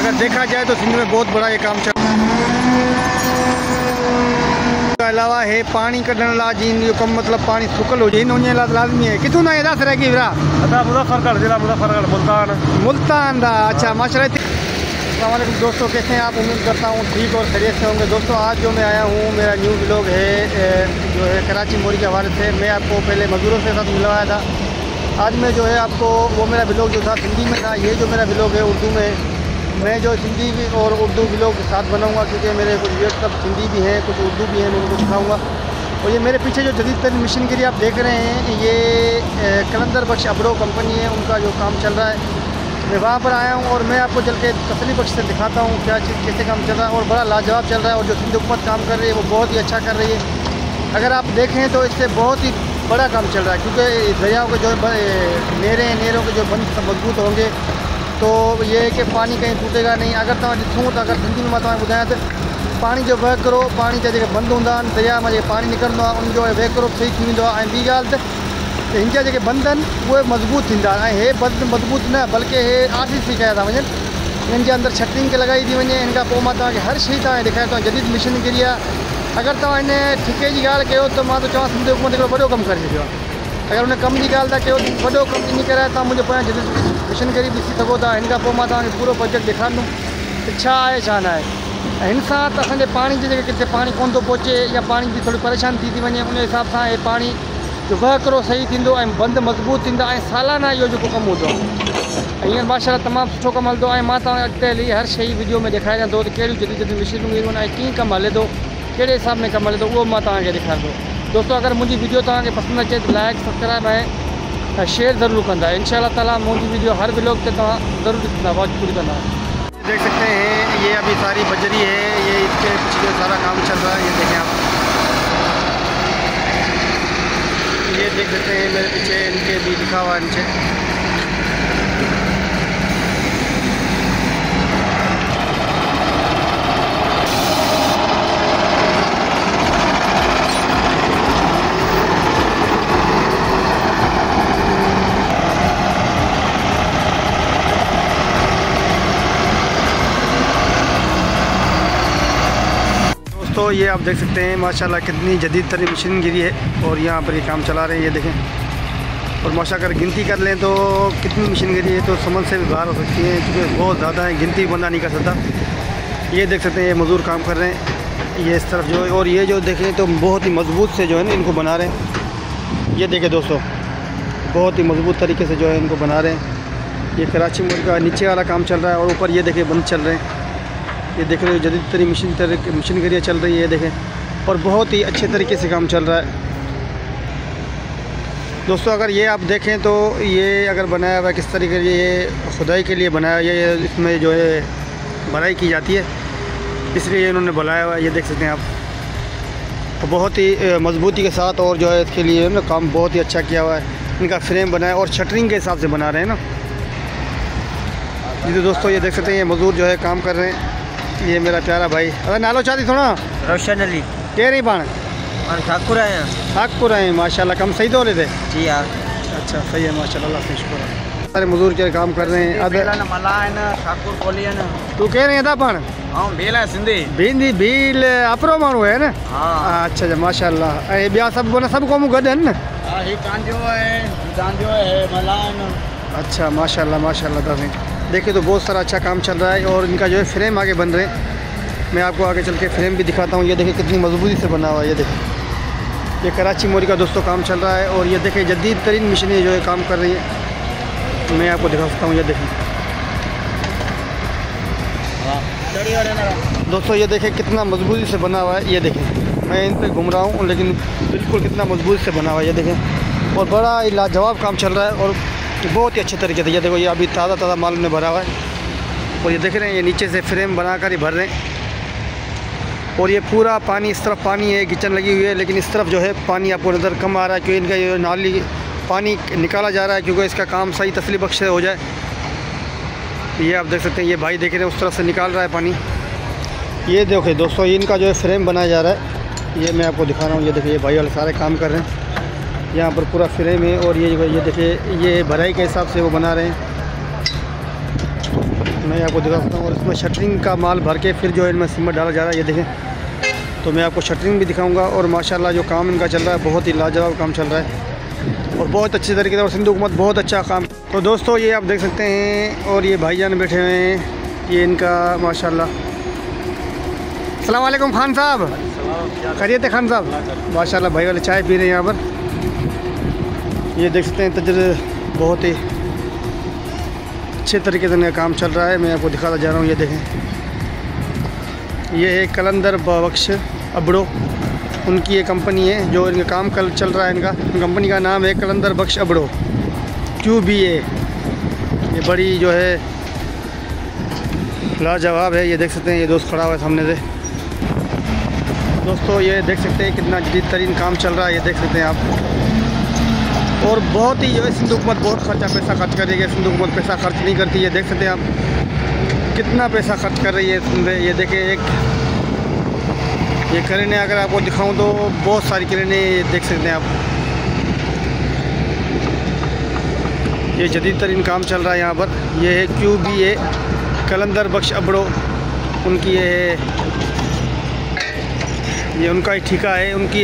अगर देखा जाए तो सिंध में बहुत बड़ा ये काम चल अलावा है पानी कढ़ण ला जिन जो कम मतलब पानी सुकल हो जिन उन्हें लाजमी है कितों ना दस रह गई मुजफ्फरगढ़ जिला मुजफ्फरगढ़ मुल्तान दा। अच्छा माशाल्लाह। अस्सलाम वालेकुम दोस्तों, कैसे हैं आप? उम्मीद करता हूँ ठीक और खैरियत से होंगे। दोस्तों आज जो मैं आया हूँ मेरा न्यू व्लॉग है जो है कराची मोरी के हवाले से। मैं आपको पहले मज़दूरों के साथ मिलवाया था। आज मैं जो है आपको वो मेरा व्लॉग जो था हिंदी में था, ये जो मेरा व्लॉग है उर्दू में। मैं जो हिंदी और उर्दू व्लॉग के साथ बनाऊँगा क्योंकि मेरे कुछ व्यूअर्स सब हिंदी भी हैं, कुछ उर्दू भी हैं, मैं उनको दिखाऊँगा। और ये मेरे पीछे जो जदीद तरीन मशीनरी आप देख रहे हैं ये कलंदर बख्श अब्रो कंपनी है, उनका जो काम चल रहा है। मैं वहाँ पर आया हूँ और मैं आपको चल के तसल्ली बख्श से दिखाता हूँ क्या चीज़ कैसे काम चल रहा है। और बड़ा लाजवाब चल रहा है और जो सिंध हुकूमत काम कर रही है वो बहुत ही अच्छा कर रही है। अगर आप देखें तो इससे बहुत ही बड़ा काम चल रहा है क्योंकि दरियाओं के जो नहरों के जो बंद मजबूत होंगे तो ये है कि पानी कहीं टूटेगा नहीं। अगर तुम ॾिसूं तो अगर सिंधी में तव्हां ॿुधायां तो पानी जो वह करो पानी जा जेके बंद हूंदा आहिनि दरिया में जेके पानी निकिरंदो आहे उन जो वह करो सही थी वेंदो आहे। ऐं ॿी ॻाल्हि त हिन जा जेके बंद आहिनि उहे मज़बूत थींदा ऐं हे बंद मज़बूत न बल्कि हे आर्टिफिशियल कया था वञनि। हिननि जे अंदरि छटरिंग के लॻाई थी वञे। हिन खां पोइ मां तव्हांखे हर शइ तव्हांखे ॾेखारियां थो। जदीद मशीनरी आहे। अगर तव्हां हिन ठिके जी ॻाल्हि कयो त मां त चवां सिंध हुकूमत हिकिड़ो वॾो कमु करे छॾियो आहे। अगर उन कम की ॻाल्हि था कयो वॾो कमु इन करे तव्हां मुंहिंजे पोयां जदीद मशीनरी ॾिसी सघो था। हिन खां पोइ मां तव्हांखे पूरो प्रोजेक्ट ॾेखारींदुमि छा आहे छा न आहे। हिन सां त असांजे पाणी जे जेके किथे पाणी कोन थो पहुचे या पाणी जी थोड़ी परेशानी थी वञे उन हिसाब सां हे पाणी जो वहकरो सही थींदो ऐं बंद मज़बूत थींदा ऐं सालाना इहो जेको कमु हूंदो आहे। हींअर माशाल्लाह तमामु सुठो कमु हलंदो ऐं मां तव्हांखे अॻिते हली हर शइ वीडियो में ॾेखारियां थो त कहिड़ियूं जदीद जदीद मशीनूं ईंदियूं आहिनि ऐं कीअं कमु हले थो, कहिड़े हिसाब में कमु हले थो उहो मां तव्हांखे ॾेखारींदो। दोस्तों अगर मुंहिंजी वीडियो तव्हांखे पसंदि अचे तो लाइक सब्सक्राइब ऐं शेयर ज़रूर कंदा। इंशाअल्लाह ताला मुंहिंजी वीडियो हर व्लॉग ते तव्हां ज़रूर ॾिसंदा, वॉच पूरी कंदा। देख सकते हैं ये अभी सारी बजरी है, ये इसके पीछे सारा काम चल रहा है। ये देखें आप, ये देख सकते हैं मेरे पीछे इनके भी लिखा हुआ है नीचे। तो ये आप देख सकते हैं माशाल्लाह कितनी जदीद तरीन मशीनरी है और यहाँ पर ये काम चला रहे हैं। ये देखें और माशा अगर गिनती कर लें तो कितनी मशीनरी है तो समझ से भी बाहर हो सकती है क्योंकि बहुत ज़्यादा है, गिनती बंदा नहीं कर सकता। ये देख सकते हैं ये मज़दूर काम कर रहे हैं ये इस तरफ जो है और ये जो देखें तो बहुत ही मज़बूत से जो है ना इनको बना रहे हैं। ये देखें दोस्तों बहुत ही मज़बूत तरीके से जो है इनको बना रहे हैं। ये कराची मोड़ का नीचे वाला काम चल रहा है और ऊपर ये देखें बंद चल रहे हैं। ये देख रहे हो जदीद तरीन मशीनरी चल रही है। ये देखें और बहुत ही अच्छे तरीके से काम चल रहा है। दोस्तों अगर ये आप देखें तो ये अगर बनाया हुआ किस तरीके से ये खुदाई के लिए बनाया, ये इसमें जो है भराई की जाती है इसलिए इन्होंने बनाया हुआ है। ये देख सकते हैं आप बहुत ही मजबूती के साथ और जो है इसके लिए ना काम बहुत ही अच्छा किया हुआ है। इनका फ्रेम बनाया और शटरिंग के हिसाब से बना रहे हैं ना। जी तो दोस्तों ये देख सकते हैं ये मज़दूर जो है काम कर रहे हैं। ये मेरा प्यारा भाई अरे नालो चाहती थोड़ा रोशन अली कह रही पान ठाकुर आए ठाकुर आए माशाल्लाह कम सही तो रहे थे जी यार। अच्छा सही है माशाल्लाह, अल्लाह से शुक्र है। सारे मजदूर के काम कर रहे हैं। ठाकुर बोली है ना तू कह रहे था पान हाँ भील है सिंधी भींदी भील अपरो माण्हू है ना। हाँ अच्छा अच्छा माशाल्लाह। ऐं ॿिया सभु सब क़ौमूं गॾु आहिनि न। हाँ ही कांजो है मलान। अच्छा माशाल्लाह माशाल्लाह। दादी देखिए तो बहुत सारा अच्छा काम चल रहा है और इनका जो है फ्रेम आगे बन रहे हैं। मैं आपको आगे चल के फ्रेम भी दिखाता हूँ। ये देखिए कितनी मजबूती से बना हुआ है। ये देखिए ये कराची मोरी का दोस्तों काम चल रहा है और ये देखिए जदीद तरीन मशीनें जो है काम कर रही हैं। मैं आपको दिखा सकता हूँ। ये देखें दोस्तों ये देखें कितना मजबूती से बना हुआ है। ये देखें मैं इन पर घूम रहा हूँ लेकिन बिल्कुल कितना मजबूती से बना हुआ है। ये देखें और बड़ा ही लाजवाब काम चल रहा है और बहुत ही अच्छे तरीके से। ये देखो ये अभी ताज़ा माल में भरा हुआ है और ये देख रहे हैं ये नीचे से फ्रेम बनाकर ही भर रहे हैं। और ये पूरा पानी इस तरफ पानी है, किचन लगी हुई है लेकिन इस तरफ जो है पानी आपको नज़र कम आ रहा है क्योंकि इनका ये नाली पानी निकाला जा रहा है क्योंकि इसका काम सही तसल्ली बख्श से हो जाए। ये आप देख सकते हैं ये भाई देख रहे हैं उस तरफ से निकाल रहा है पानी। ये देखो दोस्तों इनका जो है फ्रेम बनाया जा रहा है। ये मैं आपको दिखा रहा हूँ। ये देखिए ये भाई वाले सारे काम कर रहे हैं। यहाँ पर पूरा फ्रेम है और ये देखिए ये भराई के हिसाब से वो बना रहे हैं। मैं आपको दिखा सकता हूँ। और इसमें शटरिंग का माल भर के फिर जो है इनमें सीमेंट डाला जा रहा है, ये देखें। तो मैं आपको शटरिंग भी दिखाऊंगा। और माशाल्लाह जो काम इनका चल रहा है बहुत ही लाजवाब काम चल रहा है और बहुत अच्छे तरीके से। और सिंधु हुकूमत बहुत अच्छा काम। तो दोस्तों ये आप देख सकते हैं। और ये भाईजान बैठे हुए हैं, ये इनका माशाल्लाह। अस्सलाम वालेकुम खान साहब, खैरियत है खान साहब? माशाल्लाह भाई वाले चाय पी रहे हैं यहाँ पर। ये देख सकते हैं तजर्बा बहुत ही अच्छे तरीके से इनका काम चल रहा है। मैं आपको दिखाता जा रहा हूँ, ये देखें। ये है कलंदर बख्श अबड़ो, उनकी ये कंपनी है जो इनका काम कल चल रहा है। इनका कंपनी का नाम है कलंदर बख्श अबड़ो QBA। ये बड़ी जो है लाजवाब है। ये देख सकते हैं, ये दोस्त खड़ा हुआ है सामने से। दोस्तों ये देख सकते हैं कितना जदीद तरीन काम चल रहा है, ये देख सकते हैं आप। और बहुत ही जो है सिंधु हुकूमत बहुत पैसा खर्च कर रही है। सिंधु हुकूमत पैसा खर्च नहीं करती है, देख सकते हैं आप कितना पैसा खर्च कर रही है। ये देखें, एक ये क्रेनें अगर आपको दिखाऊं तो बहुत सारी क्रेनें देख सकते हैं आप। ये जदीद तरीन काम चल रहा है यहाँ पर। ये है QBA कलंदर बख्श अबड़ो, उनकी ये उनका ही ठेका है। उनकी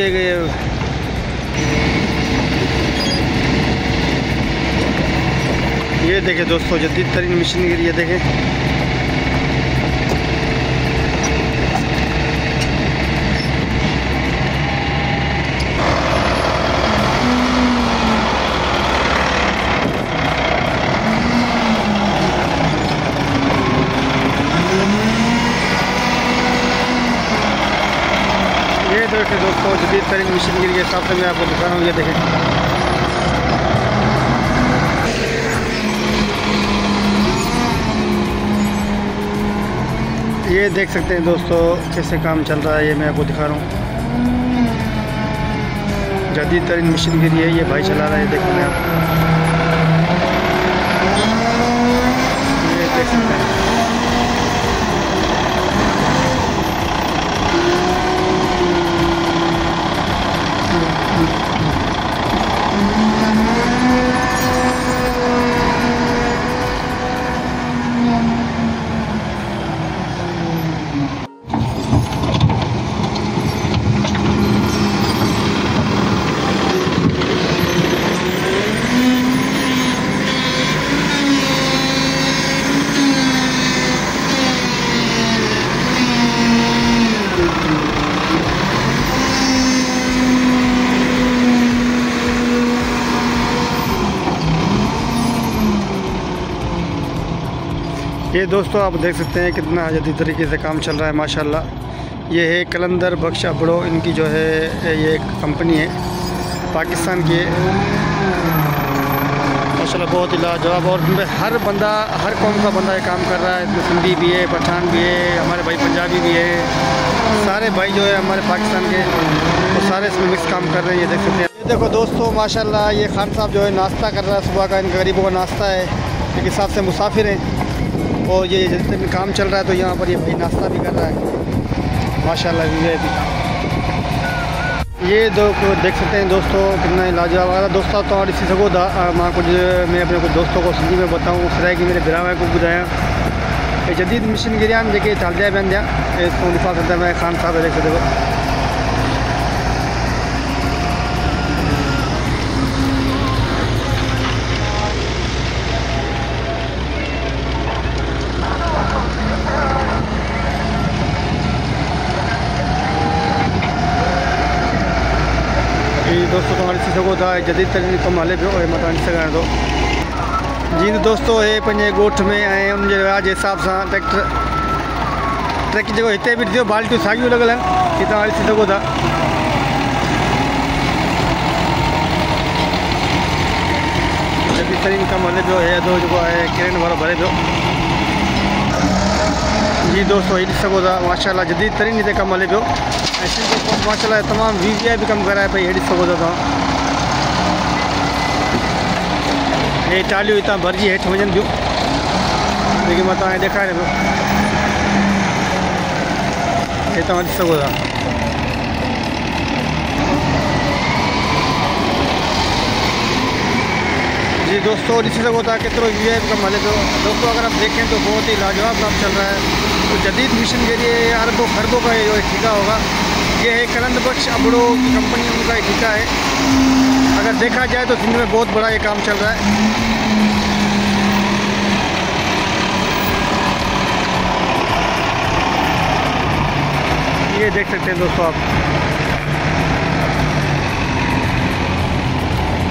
ये देखें दोस्तों जदीद तरीन मशीनरी, ये देखें। ये देखें दोस्तों जदीद तरीन मशीनरी के हिसाब से मैं आपको दिखा रहा हूँ, ये देखें। ये देख सकते हैं दोस्तों कैसे काम चल रहा है, ये मैं आपको दिखा रहा हूँ। जदीद तरीन मशीनरी है, ये भाई चला रहा है, ये देखेंगे आप। ये देख सकते हैं। ये दोस्तों आप देख सकते हैं कितना जदीद तरीके से काम चल रहा है माशाल्लाह। ये है कलंदर बख्श अबड़ो, इनकी जो है ये एक कंपनी है पाकिस्तान की माशाल्लाह, बहुत ही लाजवाब। और इनमें हर बंदा, हर कौम का बंदा ये काम कर रहा है। इसमें सिंधी भी है, पठान भी है, हमारे भाई पंजाबी भी है, सारे भाई जो है हमारे पाकिस्तान के, तो सारे इसमें मिक्स काम कर रहे हैं, ये देख सकते हैं। ये देखो दोस्तों माशाल्लाह ये खान साहब जो है नाश्ता कर रहा है सुबह का। इनका गरीबों का नाश्ता है, एक हिसाब से मुसाफिर हैं। और ये जितने काम चल रहा है तो यहाँ पर ये भाई नाश्ता भी कर रहा है माशाल्लाह। ये देख सकते हैं दोस्तों कितना लाजवाब आ रहा दोस्तों। तो और इसी सको माँ कुछ मैं अपने कुछ दोस्तों को सिंधी में बताऊँ सराय की मेरे बिरावा को बुधाया ये जदीद मिशन गिरियान जेके चालते बन दिया इसको दिफा करता मैं खान साहब देख सकते हो। दोस्तों तुम्हारी सी सको था जदीद तरीन कम हले पियो मत सघाइण थो। जी दोस्तों हे पंहिंजे ॻोठ में ऐं उनजे रिवाज जे हिसाब सां ट्रैक जेको हिते बि थियो बाल्टियूं साॻियूं लॻल आहिनि, ही तव्हां ॾिसी सघो था। जदीद तरीन कम हले पियो, हे अधो जेको आहे क्रेन वारो भरे पियो। जी दोस्तों ही ॾिसी सघो था माशाल्लाह जदीद तरीन हिते कमु हले पियो ऐं माशाल्लाह तमामु VVIP कमु कराए पई। हे ॾिसी सघो था तव्हां, हे टालियूं हितां भरिजी हेठि वञनि थियूं जेके मां तव्हांखे ॾेखारे पियो, हे तव्हां ॾिसी सघो था। जी जी दोस्तों इसी से होता है कितने वीआईपी का मालिक हो दोस्तों। अगर आप देखें तो बहुत ही लाजवाब काम चल रहा है। तो जदीद मिशन के लिए अरबों खरबों का जो ठेका होगा, ये है कलंद बख्श अबड़ो की कंपनी, उनका ठेका है। अगर देखा जाए तो सिंध में बहुत बड़ा ये काम चल रहा है। ये देख सकते हैं दोस्तों आप,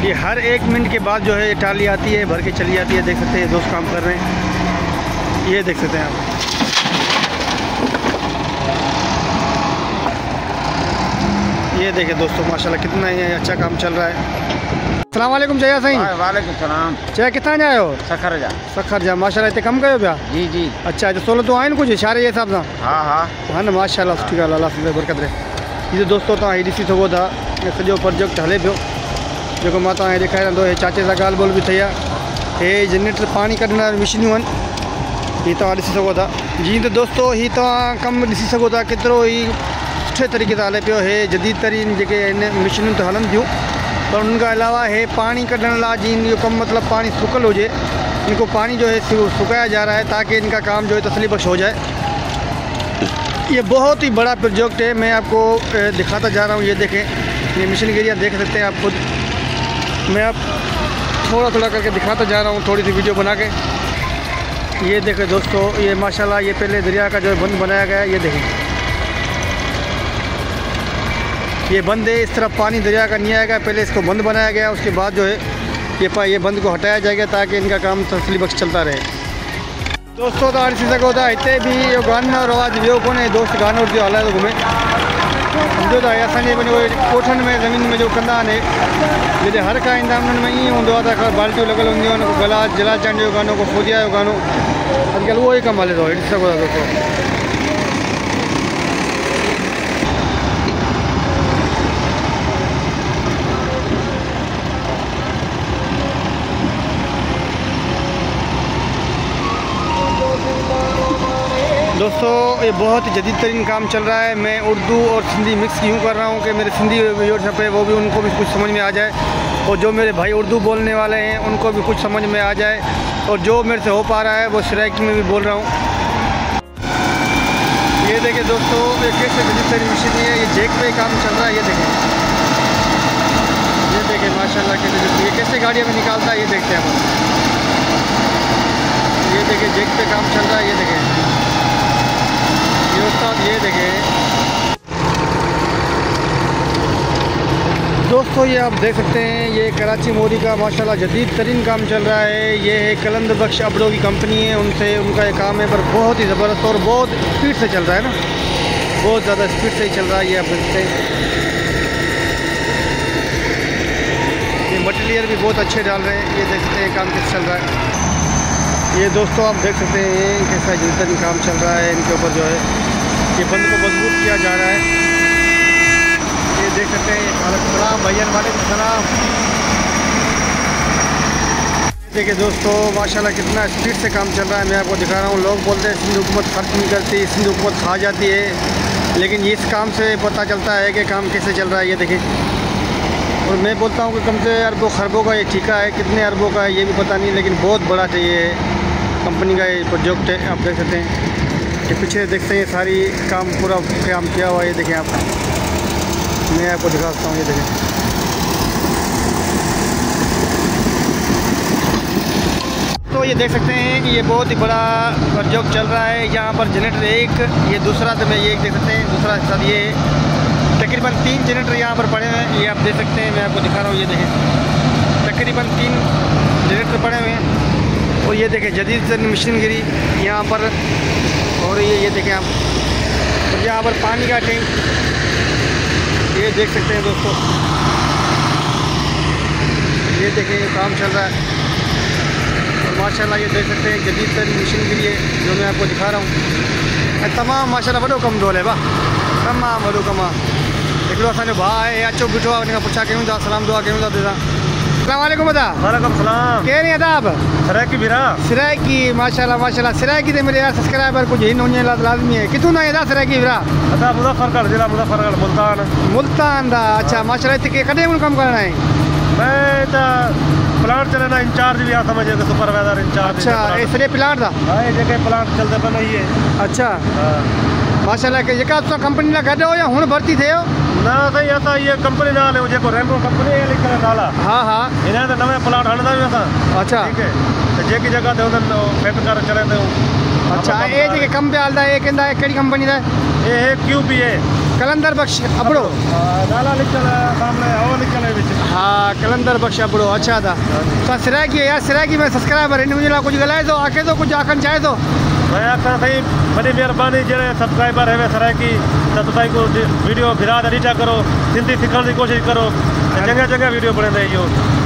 ये हर 1 मिनट के बाद जो है ये टाली आती है, भर के चली जाती है। देख सकते हैं दोस्त काम कर रहे हैं, ये देख सकते हैं आप। ये देखें दोस्तों माशाल्लाह कितना ही अच्छा काम चल रहा है। अस्सलाम वालेकुम जया साईं। वालेकुम सलाम। जया कितना जाए हो? सखर जा माशाल्लाह इतने कम कयो पिया? जी जी। अच्छा तो 16 तो आहिनि कुछ इशारे जे हिसाब सां? हाँ हाँ हाँ न माशाल्लाह सुठी ॻाल्हि, अल्लाह से बरकत रहे। ये दोस्तों तव्हां हीअ ॾिसी सघो था सॼो प्रोजेक्ट हले पियो, जेको मां तव्हांखे ॾेखारियां थो। हे चाचे सां ॻाल्हि ॿोल बि थी आहे। हे जनरेटर पाणी कढण वारियूं मशीनियूं आहिनि, हीअ तव्हां ॾिसी सघो था। जीअं त दोस्तों हीअ तव्हां कमु ॾिसी सघो था केतिरो ई सुठे तरीक़े सां हले पियो। हे जदीद तरीन जेके हिन मशीनियूं त हलनि थियूं, पर उनखां अलावा हे पानी कढण लाइ जीअं इहो कमु मतिलबु पानी सुकल हुजे, इनको पानी जो है सुखाया जा रहा है ताकि इनका काम जो है तसल्ली बख्श हो जाए। ये बहुत ही बड़ा प्रोजेक्ट है, मैं आपको दिखाता जा रहा हूँ। ये देखें ये मशीनरी आप देख सकते हैं आप खुद। मैं आप थोड़ा थोड़ा करके दिखाता जा रहा हूँ, थोड़ी सी वीडियो बना के। ये देखें दोस्तों, ये माशाल्लाह ये पहले दरिया का जो है बंद बनाया गया है। ये देखें ये बंद है, इस तरफ पानी दरिया का नहीं आएगा, पहले इसको बंद बनाया गया, उसके बाद जो है ये बंद को हटाया जाएगा ताकि इनका काम तसल्ली बख्श चलता रहे। दोस्तों तो ॾिसी सघो था हिते बि इहो गानो रवाज़ वियो कोन्हे। दोस्त गानो जो हलाए थो घुमे, सम्झो था असांजे कोठनि में ज़मीन में जो कंदा आहिनि, जॾहिं हर का ईंदा उन्हनि में ईअं हूंदो आहे त बाल्टियूं लॻल हूंदियूं आहिनि, को गला जला चांड जो गानो, को फौजिया जो गानो, अॼुकल्ह उहो ई कमु हले थो। ॾिसी सघो था दोस्तों। दोस्तों ये बहुत ही जदीद तरीन काम चल रहा है। मैं उर्दू और सिंधी मिक्स यूँ कर रहा हूँ कि मेरे सिंधी व्यूअर्स पे वो भी उनको भी कुछ समझ में आ जाए, और जो मेरे भाई उर्दू बोलने वाले हैं उनको भी कुछ समझ में आ जाए, और जो मेरे से हो पा रहा है वो सराइकी में भी बोल रहा हूँ। ये देखें दोस्तों ये कैसे जदीद तरीन मशीन है, ये जेक पे काम चल रहा है। ये देखें माशाल्लाह ये कैसे गाड़ियों में निकालता है, ये देखते हैं हम। ये देखें जेक पे काम चल रहा है। ये देखें ये देखें दोस्तों, ये आप देख सकते हैं ये कराची मोरी का माशाल्लाह जदीद तरीन काम चल रहा है। ये है कलंद बख्श अबड़ो की कंपनी है, उनसे उनका ये काम है, पर बहुत ही ज़बरदस्त और बहुत स्पीड से चल रहा है ना, बहुत ज़्यादा स्पीड से ही चल रहा है। ये आप देखते हैं ये मटेरियल भी बहुत अच्छे डाल रहे हैं। ये देख सकते हैं काम कैसे चल रहा है। ये दोस्तों आप देख सकते हैं कैसा जदीद तरीन काम चल रहा है। इनके ऊपर जो है ये बंद को मजबूत किया जा रहा है। ये देख सकते हैं। वालेकुम भैया, वालेकुम सलाम। देखिए दोस्तों माशाल्लाह कितना स्पीड से काम चल रहा है। मैं आपको दिखा रहा हूँ। लोग बोलते हैं सिंध हुकूमत खर्च नहीं करती, सिंध हुकूमत खा जाती है, लेकिन इस काम से पता चलता है कि काम कैसे चल रहा है। ये देखिए, और मैं बोलता हूँ कि कम से अरबों खरबों का ये ठेका है, कितने अरबों का है ये भी पता नहीं, लेकिन बहुत बड़ा ये कंपनी का ये प्रोजेक्ट है। आप देख सकते हैं कि पीछे देखते हैं सारी काम पूरा काम किया हुआ है। ये देखें आप, मैं आपको दिखाता हूँ। ये देखें तो ये देख सकते हैं कि ये बहुत ही बड़ा प्रोजेक्ट चल रहा है। यहाँ पर जनरेटर एक, ये दूसरा, तो मैं ये देख सकते हैं दूसरा हिस्सा, ये तकरीबन 3 जनरेटर यहाँ पर पड़े हुए हैं। ये आप देख सकते हैं, मैं आपको दिखा रहा हूँ। ये देखें तकरीबन 3 जनरेटर पड़े हुए हैं, और ये देखें जदीद मशीनरी यहाँ पर हो रही है। ये देखें आप, और यहाँ पर पानी का टैंक ये देख सकते हैं दोस्तों। ये देखें ये काम चल रहा है, और माशाल्लाह ये देख सकते हैं जदीद तरीन मशीनरी है जो मैं आपको दिखा रहा हूँ। तमाम माशाल्लाह वॾो कमु थो हले बा, तमामु वॾो कमु आहे। हिकिड़ो असांजो भाउ आहे अचो बीठो आहे, उनखां पुछा कयूं था, सलाम दुआ कयूं था। अस्सलाम वालेकुम अदा। वालेकुम सलाम। कहिड़ी अदा आप? सराइकी भीरा। सराइकी माशाल्लाह माशाल्लाह। सराइकी ते मेरे यार सब्सक्राइबर कुछ हिन उन लाज़मी है। किथों ना अदा सराइकी भीरा? अदा मुज़फ़्फ़रगढ़ जिला, मुज़फ़्फ़रगढ़ मुल्तान। मुल्तान दा। अच्छा माशाल्लाह। इत्थे कॾहिं कम करना है? मैं तो प्लांट चले ना इंचार्ज भी आ समझे तो सुपरवाइजर इंचार्ज। अच्छा इसलिए प्लांट था। हाँ ये जगह प्लांट चलते पे नहीं है। अच्छा हाँ माशाल्लाह के जेका तो कंपनी ला गॾु हो या हुन भर्ती थे हो? ना सही असां ये कंपनी नाल है जेको रेमबो कंपनी है लिखल नाला। हाँ हाँ इन्हें तो नवे प्लांट हणदा भी असां। अच्छा ठीक है तो जेकी जगह ते उधर फिट कर चले थे। अच्छा ये जेके कम पे हलदा है कहंदा है केड़ी कंपनी दा? ये है QPA कलंदर बख्श अबड़ो। नाला लिखल है सामने वो लिखल है विच। हाँ कलंदर बख्श अबड़ो। अच्छा था तो सिराकी है यार, सिराकी में सब्सक्राइबर इन मुझे कुछ गलाए तो आके तो कुछ आखन चाहे तो मैं आखा सही बड़ी मेहरबानी जड़े सब्सक्राइबर है सराकी तो तुसाई को वीडियो भिरा ॾिठा करो, सिंधी सिखण की कोशिश करो। जगह जगह वीडियो बने इहो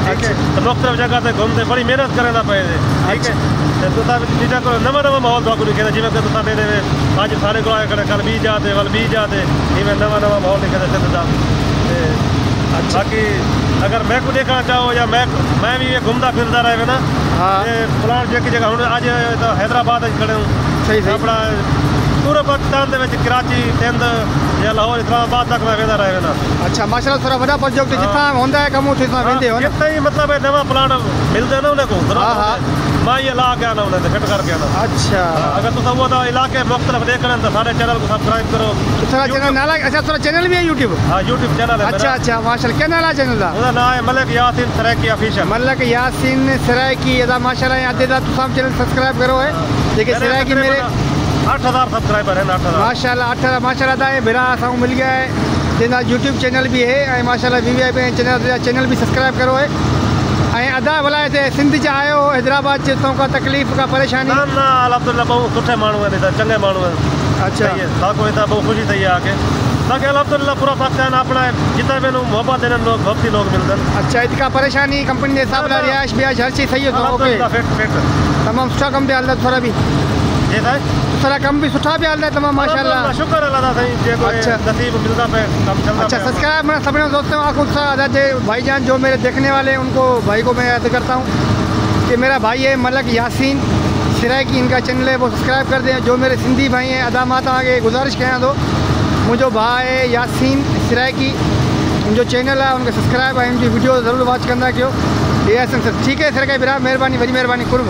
ठीक है तो मुख्तलिफ जगह से घूमते बड़ी मेहनत करें पे ठीक है तो तुसा ॾिठा करो नवा नवा माहौल तो दिखे जिमें कि तुसा दे अज साढ़े को आए कल बी जाते वल बी जाते इवें नवा नवा माहौल दिखे सिंध का। बाकी अगर मैं को देखना चाहो या मैं भी ये घूमता फिरता रहे ना। हाँ प्लांट जी जगह हूँ अज तो हैदराबाद खड़े हूँ सही सही अपना पूरे पाकिस्तान के कराची सिंध या लाहौर इस्लामाबाद तक मैं वेंदा रहे ना। अच्छा माशाल्लाह थोड़ा वॾा प्रोजेक्ट जितना होंदा है कम उतना वेंदे हो ना। जितना ही मतलब है नवा प्लांट मिलते ना उनको हाँ हाँ मैं ये ला के आना उन्हें फिट करके आना। अच्छा अगर तुम वो तो इलाके मुख्तलिफ देखना तो सारे चैनल को सब्सक्राइब करो। थोड़ा चैनल नाला अच्छा थोड़ा चैनल भी है यूट्यूब? हाँ यूट्यूब चैनल है। अच्छा अच्छा माशाल्लाह क्या नाला चैनल दा? उसका नाम है मलिक यासीन सराकी ऑफिशियल। मलिक यासीन सराकी अदा माशाल्लाह अदे दा तुम चैनल सब्सक्राइब करो है देखिए सराकी मेरे 8000 सब्सक्राइबर है। 8000 माशाल्लाह 18 माशाल्लाह दा मेरा असां मिल गया है जिनका यूट्यूब चैनल भी है माशाल्लाह VVIP चैनल भी सब्सक्राइब करो है। अदा भला हिते सिंध च आयो हैदराबाद से तो का तकलीफ़ का परेशानी? ना ना अल्हम्दुलिल्लाह बहुत सुठे माण्हू आहिनि हिते चङे माण्हू आहिनि। अच्छा साको हिते बहुत खुशी थी है आके बाकी अल्हम्दुलिल्लाह पूरा पाकिस्तान अपना जितना भी मोहब्बत देने लोग भक्ति लोग मिलते हैं। अच्छा इसका परेशानी कंपनी के हिसाब से रिहाइश बिहाइश हर चीज़ सही है तो ओके तमाम सुठा कम पे हलदा थोड़ा भी जी साईं थोड़ा कम भी सुठा भी हलदा है तमाम माशाल्लाह शुक्र अल्लाह दा साईं जेको अच्छा। नसीब मिलता पे कम चलता। अच्छा सब्सक्राइब मैं सभी दोस्तों आंखों से अदा भाईजान जो मेरे देखने वाले हैं उनको भाई को मैं याद करता हूँ कि मेरा भाई है मलिक यासीन सराकी इनका चैनल है वो सब्सक्राइब कर दें। जो मेरे सिंधी भाई हैं अदा माता आगे गुजारिश कयां तो मुझो भाई है यासीन सराकी जो चैनल है उनके सब्सक्राइब है उनकी वीडियो ज़रूर वॉच करना क्यों। ठीक है सर का मेहरबानी वही मेहरबानी कुर्ब।